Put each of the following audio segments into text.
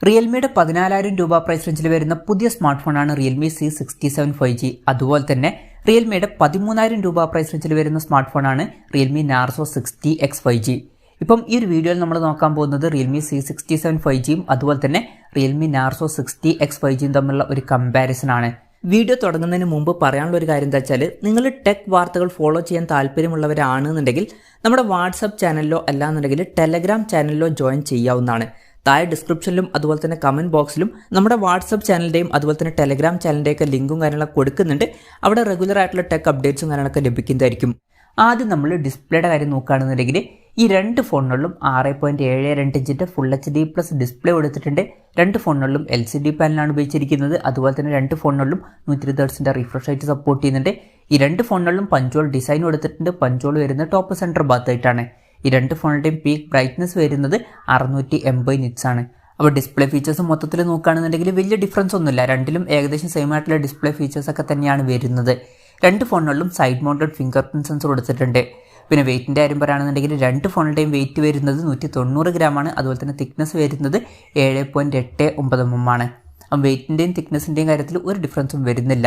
റിയൽമിയുടെ 14,000 രൂപ പ്രൈസ് റേഞ്ചിൽ വരുന്ന പുതിയ സ്മാർട്ട് ഫോണാണ് റിയൽമി C67 5G. അതുപോലെ തന്നെ റിയൽമിയുടെ 13,000 രൂപ പ്രൈസ് റേഞ്ചിൽ വരുന്ന സ്മാർട്ട് ഫോണാണ് റിയൽമി നാർസോ 60X 5G. ഇപ്പം ഈ ഒരു വീഡിയോയിൽ നമ്മൾ നോക്കാൻ പോകുന്നത് റിയൽമി C67 5Gയും അതുപോലെ തന്നെ റിയൽമി നാർസോ 60X 5Gയും തമ്മിലുള്ള ഒരു കമ്പാരിസൺ ആണ്. വീഡിയോ തുടങ്ങുന്നതിന് മുമ്പ് പറയാനുള്ള ഒരു കാര്യം എന്താ വെച്ചാൽ, നിങ്ങൾ ടെക് വാർത്തകൾ ഫോളോ ചെയ്യാൻ താല്പര്യമുള്ളവരാണെന്നുണ്ടെങ്കിൽ നമ്മുടെ വാട്സപ്പ് ചാനലിലോ അല്ലാന്നുണ്ടെങ്കിൽ ടെലഗ്രാം ചാനലിലോ ജോയിൻ ചെയ്യാവുന്നതാണ്. താഴെ ഡിസ്ക്രിപ്ഷനിലും അതുപോലെ തന്നെ കമൻറ്റ് ബോക്സിലും നമ്മുടെ വാട്സപ്പ് ചാനലിൻ്റെയും അതുപോലെ തന്നെ ടെലഗ്രാം ചാനലിൻ്റെയൊക്കെ ലിങ്കും കാര്യങ്ങളൊക്കെ കൊടുക്കുന്നുണ്ട്. അവിടെ റെഗുലർ ആയിട്ടുള്ള ടെക് അപ്ഡേറ്റ്സും കാര്യങ്ങളൊക്കെ ലഭിക്കുന്നതായിരിക്കും. ആദ്യം നമ്മൾ ഡിസ്പ്ലേയുടെ കാര്യം നോക്കുകയാണെന്നുണ്ടെങ്കിൽ ഈ രണ്ട് ഫോണുകളിലും 6.72 ഇഞ്ചിൻ്റെ ഫുൾ HD+ ഡിസ്പ്ലേ കൊടുത്തിട്ടുണ്ട്. രണ്ട് ഫോണുകളിലും LCD പാനലാണ് ഉപയോഗിച്ചിരിക്കുന്നത്. അതുപോലെ തന്നെ രണ്ട് ഫോണുകളിലും 120 Hz റിഫ്രഷ് റേറ്റ് സപ്പോർട്ട് ചെയ്യുന്നുണ്ട്. ഈ രണ്ട് ഫോണുകളിലും പഞ്ചോൾ ഡിസൈൻ കൊടുത്തിട്ടുണ്ട്. പഞ്ചോൾ വരുന്നത് ടോപ്പ് സെൻറ്റർ ഭാഗത്തായിട്ടാണ്. ഈ രണ്ട് ഫോണിൻ്റെയും പീക്ക് ബ്രൈറ്റ്നസ് വരുന്നത് 680 nits ആണ്. അപ്പോൾ ഡിസ്പ്ലേ ഫീച്ചേഴ്സ് മൊത്തത്തിൽ നോക്കുകയാണെന്നുണ്ടെങ്കിൽ വലിയ ഡിഫറൻസ് ഒന്നുമില്ല. രണ്ടിലും ഏകദേശം സെയിം ആയിട്ടുള്ള ഡിസ്പ്ലേ ഫീച്ചേഴ്സ് ഒക്കെ തന്നെയാണ് വരുന്നത്. രണ്ട് ഫോണുകളിലും side mounted fingerprint sensor കൊടുത്തിട്ടുണ്ട്. പിന്നെ വെയിറ്റിൻ്റെ കാര്യം പറയുകയാണെന്നുണ്ടെങ്കിൽ രണ്ട് ഫോണിൻ്റെയും വെയിറ്റ് വരുന്നത് 190 ഗ്രാമാണ്. അതുപോലെ തന്നെ തിക്നെസ് വരുന്നത് 7.89 mm ആണ്. അപ്പം വെയിറ്റിൻ്റെയും തിക്നെസ്സിൻ്റെയും കാര്യത്തിൽ ഒരു ഡിഫറൻസും വരുന്നില്ല.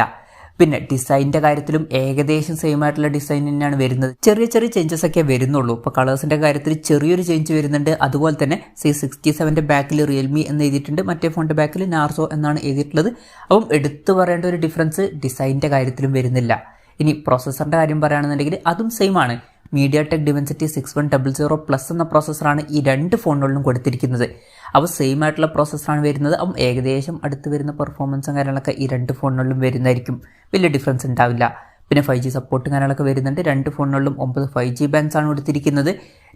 പിന്നെ ഡിസൈനിൻ്റെ കാര്യത്തിലും ഏകദേശം സെയിം ആയിട്ടുള്ള ഡിസൈൻ തന്നെയാണ് വരുന്നത്. ചെറിയ ചെറിയ ചേഞ്ചസ് ഒക്കെ വരുന്നുള്ളൂ. ഇപ്പോൾ കളേഴ്സിൻ്റെ കാര്യത്തിൽ ചെറിയൊരു ചേഞ്ച് വരുന്നുണ്ട്. അതുപോലെ തന്നെ C67 ബാക്കിൽ റിയൽമി എന്ന് എഴുതിയിട്ടുണ്ട്, മറ്റേ ഫോണിൻ്റെ ബാക്കിൽ നാർസോ എന്നാണ് എഴുതിയിട്ടുള്ളത്. അപ്പം എടുത്തു പറയേണ്ട ഒരു ഡിഫറൻസ് ഡിസൈനിൻ്റെ കാര്യത്തിലും വരുന്നില്ല. ഇനി പ്രോസസ്സറിൻ്റെ കാര്യം പറയുകയാണെന്നുണ്ടെങ്കിൽ അതും സെയിം ആണ്. MediaTek Dimensity 6100+ എന്ന പ്രോസസ്സറാണ് ഈ രണ്ട് ഫോണുകളിലും കൊടുത്തിരിക്കുന്നത്. അപ്പോൾ സെയിം ആയിട്ടുള്ള പ്രോസസ്സറാണ് വരുന്നത്. അപ്പം ഏകദേശം അടുത്ത് വരുന്ന പെർഫോമൻസും കാര്യങ്ങളൊക്കെ ഈ രണ്ട് ഫോണുകളിലും വരുന്നതായിരിക്കും. വലിയ ഡിഫറൻസ് ഉണ്ടാവില്ല. പിന്നെ 5G സപ്പോർട്ടും കാര്യങ്ങളൊക്കെ വരുന്നുണ്ട്. രണ്ട് ഫോണുകളിലും 9 5G ബാൻഡ്സ് ആണ് കൊടുത്തിരിക്കുന്നത്.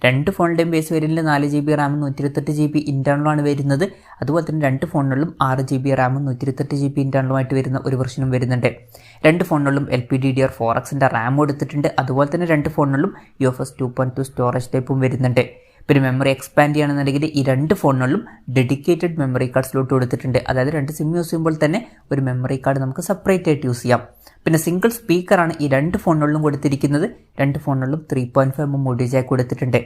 രണ്ട് ഫോണിൻ്റെയും ബേസ് വേരിയൻറ്റിൽ 4GB റാമും 128GB ഇൻറ്റേർണലുമാണ് വരുന്നത്. അതുപോലെ തന്നെ രണ്ട് ഫോണുകളിലും 6GB റാമും 128GB ഇൻറ്റേർണലുമായിട്ട് വരുന്ന ഒരു വെർഷനും വരുന്നുണ്ട്. രണ്ട് ഫോണുകളിലും LPDDR4X റാം കൊടുത്തിട്ടുണ്ട്. അതുപോലെ തന്നെ രണ്ട് ഫോണുകളിലും UFS 2.2 സ്റ്റോറേജ് ടൈപ്പും വരുന്നുണ്ട്. പിന്നെ മെമ്മറി എക്സ്പാൻഡ് ചെയ്യുകയാണെന്നുണ്ടെങ്കിൽ ഈ രണ്ട് ഫോണുകളിലും ഡെഡിക്കേറ്റഡ് മെമ്മറി കാർഡ് സ്ലോട്ട് കൊടുത്തിട്ടുണ്ട്. അതായത് രണ്ട് സിം യൂസ് ചെയ്യുമ്പോൾ തന്നെ ഒരു മെമ്മറി കാർഡ് നമുക്ക് സെപ്പറേറ്റ് ആയിട്ട് യൂസ് ചെയ്യാം. പിന്നെ സിംഗിൾ സ്പീക്കറാണ് ഈ രണ്ട് ഫോണുകളിലും കൊടുത്തിരിക്കുന്നത്. രണ്ട് ഫോണുകളിലും 3.5 mm ഓഡിയോ ജാക്ക് കൊടുത്തിട്ടുണ്ട്.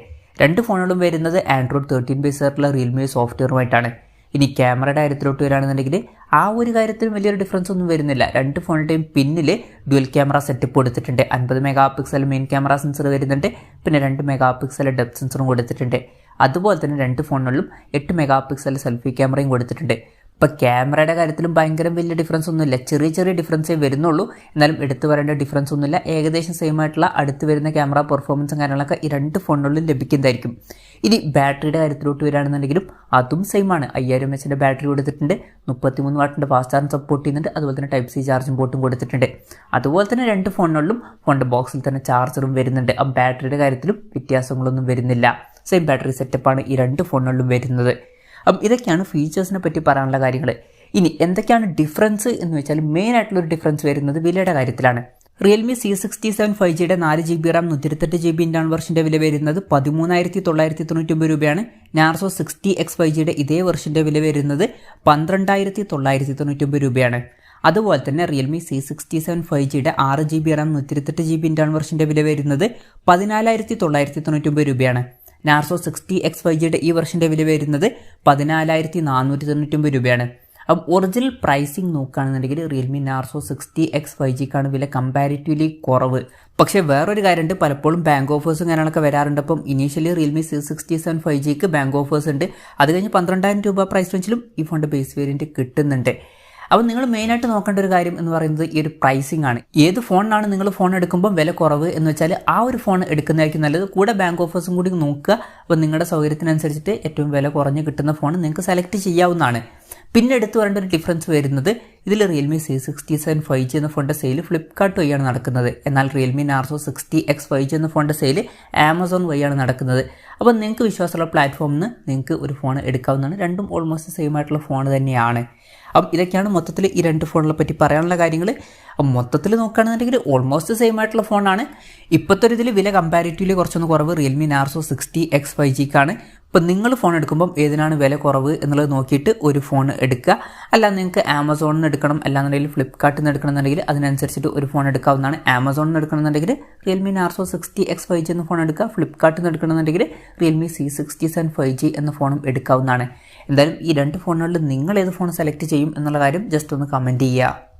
രണ്ട് ഫോണുകളും വരുന്നത് Android 13 ബേസ് ആയിട്ടുള്ള റിയൽമി സോഫ്റ്റ്വെയറുമായിട്ടാണ്. ഇനി ക്യാമറയുടെ കാര്യത്തിലോട്ട് വരികയാണെന്നുണ്ടെങ്കിൽ ആ ഒരു കാര്യത്തിലും വലിയൊരു ഡിഫറൻസ് ഒന്നും വരുന്നില്ല. രണ്ട് ഫോണിൻ്റെയും പിന്നിൽ ഡ്യുവൽ ക്യാമറ സെറ്റപ്പ് കൊടുത്തിട്ടുണ്ട്. 50 MP മെയിൻ ക്യാമറ സെൻസർ വരുന്നുണ്ട്. പിന്നെ 2 MP ഡെപ്ത് സെൻസറും കൊടുത്തിട്ടുണ്ട്. അതുപോലെ തന്നെ രണ്ട് ഫോണുകളിലും 8 MP സെൽഫി ക്യാമറയും കൊടുത്തിട്ടുണ്ട്. ഇപ്പോൾ ക്യാമറയുടെ കാര്യത്തിലും ഭയങ്കര വലിയ ഡിഫറൻസ് ഒന്നുമില്ല. ചെറിയ ചെറിയ ഡിഫറൻസേ വരുന്നുള്ളൂ. എന്നാലും എടുത്തു പറയേണ്ട ഡിഫറൻസ് ഒന്നുമില്ല. ഏകദേശം സെയിം ആയിട്ടുള്ള അടുത്ത് വരുന്ന ക്യാമറ പെർഫോമൻസും കാര്യങ്ങളൊക്കെ ഈ രണ്ട് ഫോണുകളിലും ലഭിക്കുന്നതായിരിക്കും. ഇനി ബാറ്ററിയുടെ കാര്യത്തിലോട്ട് വരികയാണെന്നുണ്ടെങ്കിലും അതും സെയിം ആണ്. 5000 mAh ബാറ്ററി കൊടുത്തിട്ടുണ്ട്. 33 വാട്ടിൻ്റെ ഫാസ്റ്റ് ചാർജ് സപ്പോർട്ട് ചെയ്യുന്നുണ്ട്. അതുപോലെ തന്നെ Type-C ചാർജിംഗ് പോർട്ടും കൊടുത്തിട്ടുണ്ട്. അതുപോലെ തന്നെ രണ്ട് ഫോണുകളിലും ഫോണിൻ്റെ ബോക്സിൽ തന്നെ ചാർജറും വരുന്നുണ്ട്. ആ ബാറ്ററിയുടെ കാര്യത്തിലും വ്യത്യാസങ്ങളൊന്നും വരുന്നില്ല. സെയിം ബാറ്ററി സെറ്റപ്പാണ് ഈ രണ്ട് ഫോണുകളിലും വരുന്നത്. അപ്പം ഇതൊക്കെയാണ് ഫീച്ചേഴ്സിനെ പറ്റി പറയാനുള്ള കാര്യങ്ങൾ. ഇനി എന്തൊക്കെയാണ് ഡിഫറൻസ് എന്ന് വെച്ചാൽ മെയിൻ ആയിട്ടുള്ളൊരു ഡിഫറൻസ് വരുന്നത് വിലയുടെ കാര്യത്തിലാണ്. റിയൽമി C67 5Gയുടെ 4GB റാം 128GB ഇൻറ്റേർണൽ വെർഷൻ്റെ വില വരുന്നത് 13,999 രൂപയാണ്. നാർസോ 60X 5Gയുടെ ഇതേ വെർഷൻ്റെ വില വരുന്നത് 12,999 രൂപയാണ്. അതുപോലെ തന്നെ റിയൽമി C67 5Gയുടെ 6GB റാം 128GB ഇൻറ്റേർണൽ വെർഷൻ്റെ വില വരുന്നത് 14,999 രൂപയാണ്. നാർസോ 60X 5Gയുടെ ഈ വെർഷൻ്റെ വില വരുന്നത് 14,499 രൂപയാണ്. അപ്പം ഒറിജിനൽ പ്രൈസിങ് നോക്കുകയാണെന്നുണ്ടെങ്കിൽ റിയൽമി നാർസോ 60X 5Gക്കാണ് വില കമ്പാരിറ്റീവ്ലി കുറവ്. പക്ഷേ വേറൊരു കാര്യമുണ്ട്, പലപ്പോഴും ബാങ്ക് ഓഫേഴ്സും കാര്യങ്ങളൊക്കെ വരാറുണ്ട്. അപ്പം ഇനീഷ്യലി റിയൽമി C67 5Gക്ക് ബാങ്ക് ഓഫേഴ്സ് ഉണ്ട്. അത് കഴിഞ്ഞ് 12,000 രൂപ പ്രൈസ് റേഞ്ചിലും ഈ ഫോണിൻ്റെ ബേസ് വേരിയൻറ്റ് കിട്ടുന്നുണ്ട്. അപ്പോൾ നിങ്ങൾ മെയിനായിട്ട് നോക്കേണ്ട ഒരു കാര്യം എന്ന് പറയുന്നത് ഈ ഒരു പ്രൈസിംഗ് ആണ്. ഏത് ഫോണിനാണ് നിങ്ങൾ ഫോൺ എടുക്കുമ്പോൾ വില കുറവ് എന്ന് വെച്ചാൽ ആ ഒരു ഫോൺ എടുക്കുന്നതായിരിക്കും നല്ലത്. കൂടെ ബാങ്ക് ഓഫേഴ്സും കൂടി നോക്കുക. അപ്പോൾ നിങ്ങളുടെ സൗകര്യത്തിനനുസരിച്ചിട്ട് ഏറ്റവും വില കുറഞ്ഞ് കിട്ടുന്ന ഫോൺ നിങ്ങൾക്ക് സെലക്ട് ചെയ്യാവുന്നതാണ്. പിന്നെ എടുത്തു പറയേണ്ട ഒരു ഡിഫറൻസ് വരുന്നത് ഇതിൽ റിയൽമി C67 5G എന്ന ഫോണിൻ്റെ സെയിൽ ഫ്ലിപ്കാർട്ട് വഴിയാണ് നടക്കുന്നത്. എന്നാൽ റിയൽമി നാർസോ 60X 5G എന്ന ഫോണിൻ്റെ സെയിൽ ആമസോൺ വഴിയാണ് നടക്കുന്നത്. അപ്പോൾ നിങ്ങൾക്ക് വിശ്വാസമുള്ള പ്ലാറ്റ്ഫോമിൽ നിന്ന് നിങ്ങൾക്ക് ഒരു ഫോൺ എടുക്കാവുന്നതാണ്. രണ്ടും ഓൾമോസ്റ്റ് സെയിം ആയിട്ടുള്ള ഫോൺ തന്നെയാണ്. അപ്പം ഇതൊക്കെയാണ് മൊത്തത്തിൽ ഈ രണ്ട് ഫോണുകളെ പറ്റി പറയാനുള്ള കാര്യങ്ങൾ. മൊത്തത്തിൽ നോക്കുകയാണെന്നുണ്ടെങ്കിൽ ഓൾമോസ്റ്റ് സെയിം ആയിട്ടുള്ള ഫോണാണ്. ഇപ്പോഴത്തെ ഒരു ഇതിൽ വില കമ്പാരിറ്റീവ്ലി കുറച്ചൊന്ന് കുറവ് റിയൽമി നാർസോ 60X 5Gക്കാണ്. ഇപ്പം നിങ്ങൾ ഫോൺ എടുക്കുമ്പം ഏതിനാണ് വില കുറവ് എന്നുള്ളത് നോക്കിയിട്ട് ഒരു ഫോൺ എടുക്കുക. അല്ല നിങ്ങൾക്ക് ആമസോണിൽ നിന്ന് എടുക്കണം, അല്ലാന്നുണ്ടെങ്കിൽ ഫ്ലിപ്കാർട്ടിൽ നിന്ന് എടുക്കണമെന്നുണ്ടെങ്കിൽ അതിനനുസരിച്ചിട്ട് ഒരു ഫോൺ എടുക്കാവുന്നതാണ്. ആമസോണിൽ നിന്ന് എടുക്കണമെന്നുണ്ടെങ്കിൽ റിയൽമി നാർസോ 60X 5G എന്ന ഫോൺ എടുക്കുക. ഫ്ലിപ്കാർട്ടിൽ നിന്ന് എടുക്കണമെന്നുണ്ടെങ്കിൽ റിയൽമി C67 5G എന്ന ഫോണും എടുക്കാവുന്നതാണ്. എന്തായാലും ഈ രണ്ട് ഫോണുകളിൽ നിങ്ങൾ ഏത് ഫോൺ സെലക്ട് ചെയ്യും എന്നുള്ള കാര്യം ജസ്റ്റ് ഒന്ന് കമൻറ്റ് ചെയ്യുക.